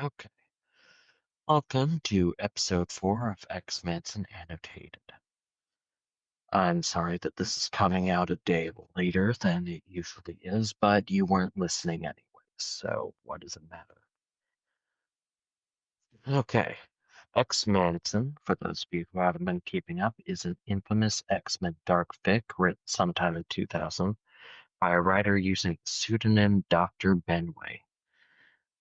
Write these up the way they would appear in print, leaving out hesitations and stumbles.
Okay. Welcome to episode 4 of X-Men Annotated. I'm sorry that this is coming out a day later than it usually is, but you weren't listening anyway, so what does it matter? Okay. X-Men, for those of you who haven't been keeping up, is an infamous X-Men dark fic written sometime in 2000 by a writer using the pseudonym Dr. Benway.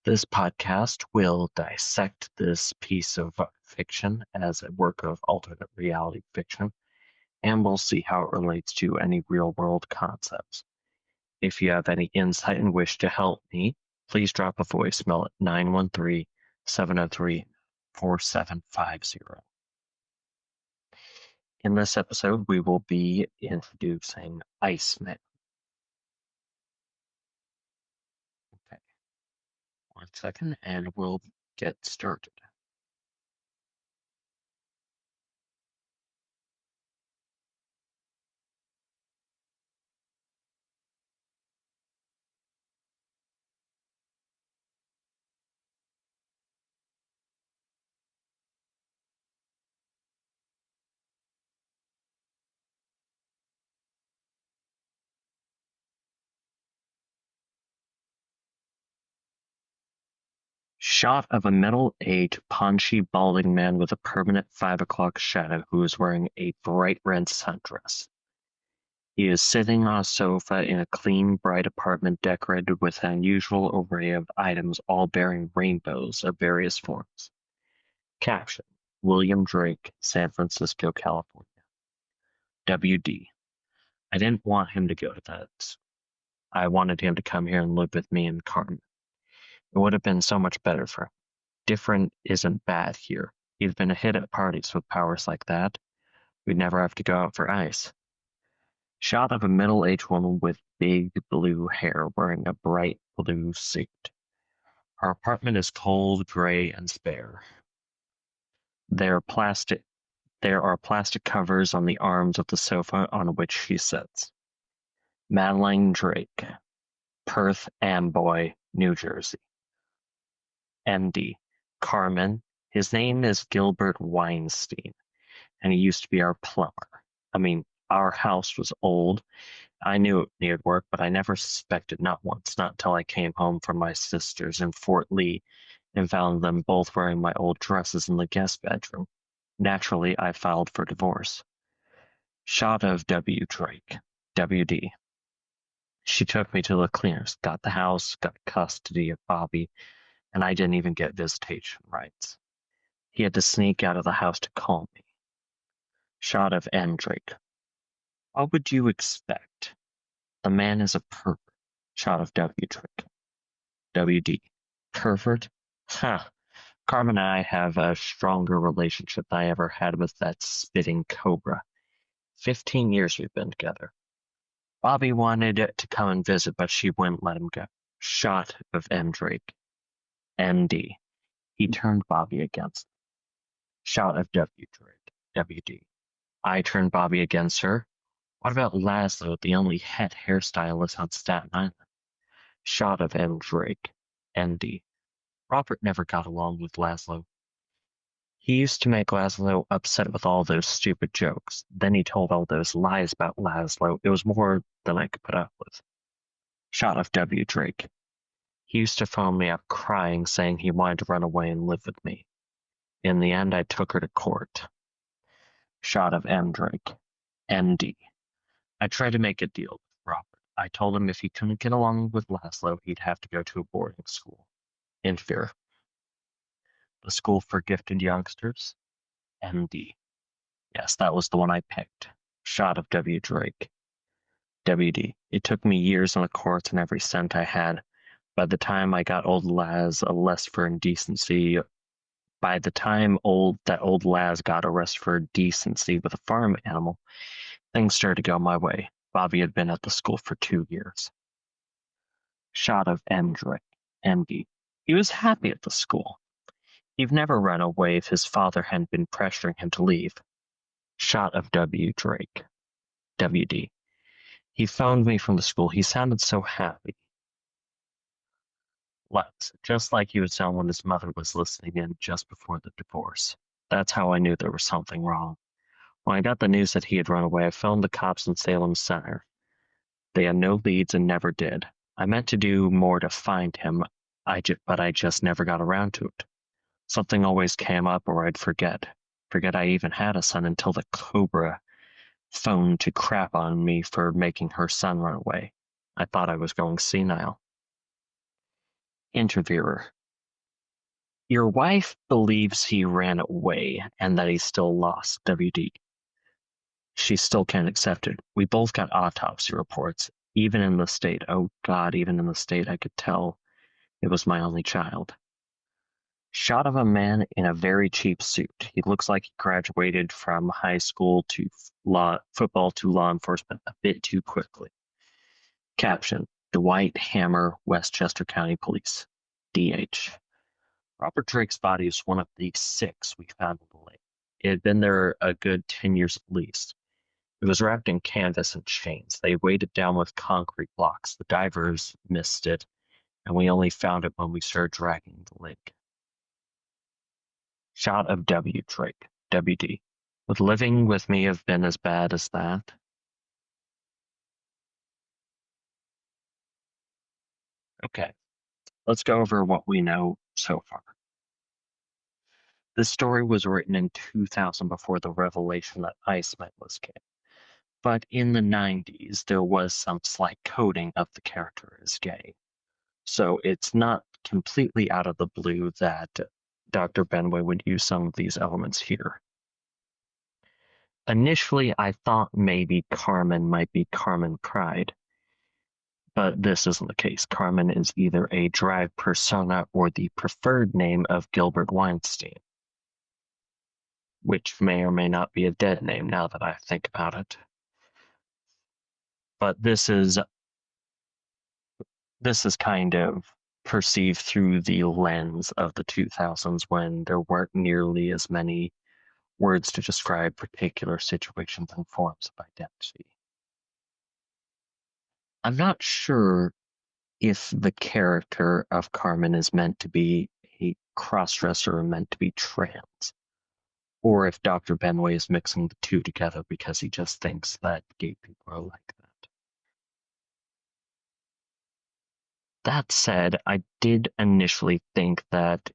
This podcast will dissect this piece of fiction as a work of alternate reality fiction, and we'll see how it relates to any real world concepts. If you have any insight and wish to help me, please drop a voicemail at 913-703-4750. In this episode, we will be introducing Iceman. Okay, 1 second, and we'll get started. Shot of a middle-aged, paunchy, balding man with a permanent 5 o'clock shadow who is wearing a bright red sundress. He is sitting on a sofa in a clean, bright apartment decorated with an unusual array of items all bearing rainbows of various forms. Caption: William Drake, San Francisco, California. WD. I didn't want him to go to that. I wanted him to come here and live with me and Carmen. It would have been so much better for him. Different isn't bad here. He's been a hit at parties with powers like that. We'd never have to go out for ice. Shot of a middle-aged woman with big blue hair wearing a bright blue suit. Her apartment is cold, gray, and spare. There are plastic there are plastic covers on the arms of the sofa on which she sits. Madeline Drake, Perth Amboy, New Jersey. MD. Carmen. His name is Gilbert Weinstein, and he used to be our plumber. I mean, our house was old. I knew it needed work, but I never suspected, not once, not until I came home from my sisters in Fort Lee and found them both wearing my old dresses in the guest bedroom. Naturally, I filed for divorce. Shot of W. Drake. WD. She took me to the cleaners, got the house, got custody of Bobby, and I didn't even get visitation rights. He had to sneak out of the house to call me. Shot of N. Drake. What would you expect? The man is a pervert. Shot of W. Drake. WD. Pervert? Huh. Carmen and I have a stronger relationship than I ever had with that spitting cobra. 15 years we've been together. Bobby wanted to come and visit, but she wouldn't let him go. Shot of M. Drake. MD. He turned Bobby against her. Shot of W. Drake. WD. I turned Bobby against her. What about Laszlo, the only het hairstylist on Staten Island? Shot of M. Drake. MD. Robert never got along with Laszlo. He used to make Laszlo upset with all those stupid jokes. Then he told all those lies about Laszlo. It was more than I could put up with. Shot of W. Drake. He used to phone me up crying, saying he wanted to run away and live with me. In the end, I took her to court. Shot of M. Drake. MD. I tried to make a deal with Robert. I told him if he couldn't get along with Laszlo, he'd have to go to a boarding school. In fear. The School for Gifted Youngsters. MD. Yes, that was the one I picked. Shot of W. Drake. WD. It took me years in the courts and every cent I had. By the time I got old Laz a less for indecency, by the time that old Laz got arrested for indecency with a farm animal, things started to go my way. Bobby had been at the school for 2 years. Shot of M. Drake. MD. He was happy at the school. He'd never run away if his father hadn't been pressuring him to leave. Shot of W. Drake. WD. He phoned me from the school. He sounded so happy. just like he would sound when his mother was listening in just before the divorce. That's how I knew there was something wrong. When I got the news that he had run away, I phoned the cops in Salem Center. They had no leads and never did. I meant to do more to find him, but I just never got around to it. Something always came up or I'd forget. Forget I even had a son until the Cobra phoned to crap on me for making her son run away. I thought I was going senile. Interviewer. Your wife believes he ran away and that he's still lost, WD. She still can't accept it. We both got autopsy reports. Even in the state, oh God, even in the state, I could tell it was my only child. Shot of a man in a very cheap suit. He looks like he graduated from high school to football to law enforcement a bit too quickly. Caption: Dwight Hammer, Westchester County Police. DH. Robert Drake's body is one of the 6 we found in the lake. It had been there a good 10 years at least. It was wrapped in canvas and chains. They weighed it down with concrete blocks. The divers missed it, and we only found it when we started dragging the lake. Shot of W. Drake. WD. Would living with me have been as bad as that? Okay, let's go over what we know so far. This story was written in 2000 before the revelation that Iceman was gay. But in the 90s, there was some slight coding of the character as gay. So it's not completely out of the blue that Dr. Benway would use some of these elements here. Initially, I thought maybe Carmen might be Carmen Pride, but this isn't the case. Carmen is either a drag persona or the preferred name of Gilbert Weinstein, which may or may not be a dead name now that I think about it. But this is kind of perceived through the lens of the 2000s when there weren't nearly as many words to describe particular situations and forms of identity. I'm not sure if the character of Carmen is meant to be a crossdresser or meant to be trans, or if Dr. Benway is mixing the two together because he just thinks that gay people are like that. That said, I did initially think that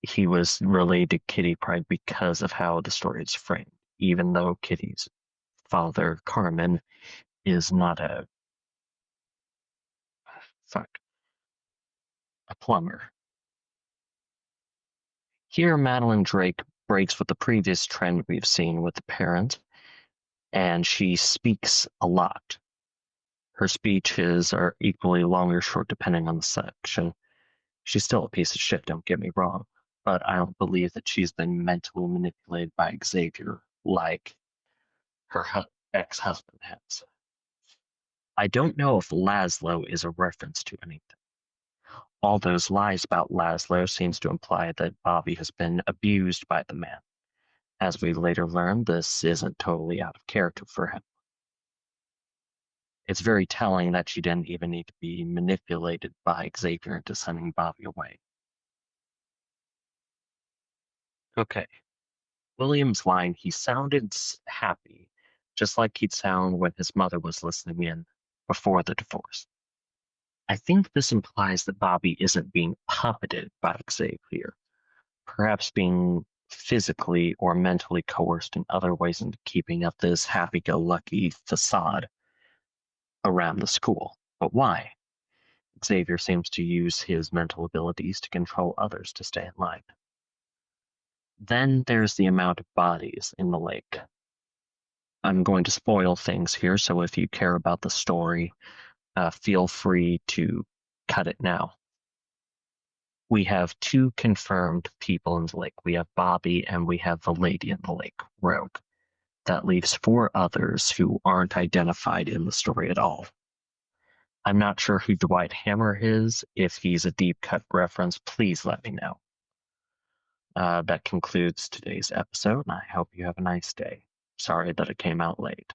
he was related to Kitty Pryde because of how the story is framed, even though Kitty's father, Carmen, is not a plumber. Here, Madeline Drake breaks with the previous trend we've seen with the parent, and she speaks a lot. Her speeches are equally long or short depending on the section. She's still a piece of shit, don't get me wrong, but I don't believe that she's been mentally manipulated by Xavier like her ex-husband has. I don't know if Laszlo is a reference to anything. All those lies about Laszlo seems to imply that Bobby has been abused by the man. As we later learn, this isn't totally out of character for him. It's very telling that she didn't even need to be manipulated by Xavier into sending Bobby away. Okay, William's line, he sounded happy, just like he'd sound when his mother was listening in before the divorce. I think this implies that Bobby isn't being puppeted by Xavier, perhaps being physically or mentally coerced in other ways into keeping up this happy-go-lucky facade around the school. But why? Xavier seems to use his mental abilities to control others to stay in line. Then there's the amount of bodies in the lake. I'm going to spoil things here, so if you care about the story, feel free to cut it now. We have 2 confirmed people in the lake. We have Bobby and we have the lady in the lake, Rogue. That leaves 4 others who aren't identified in the story at all. I'm not sure who Dwight Hammer is. If he's a deep cut reference, please let me know. That concludes today's episode, and I hope you have a nice day. Sorry that it came out late.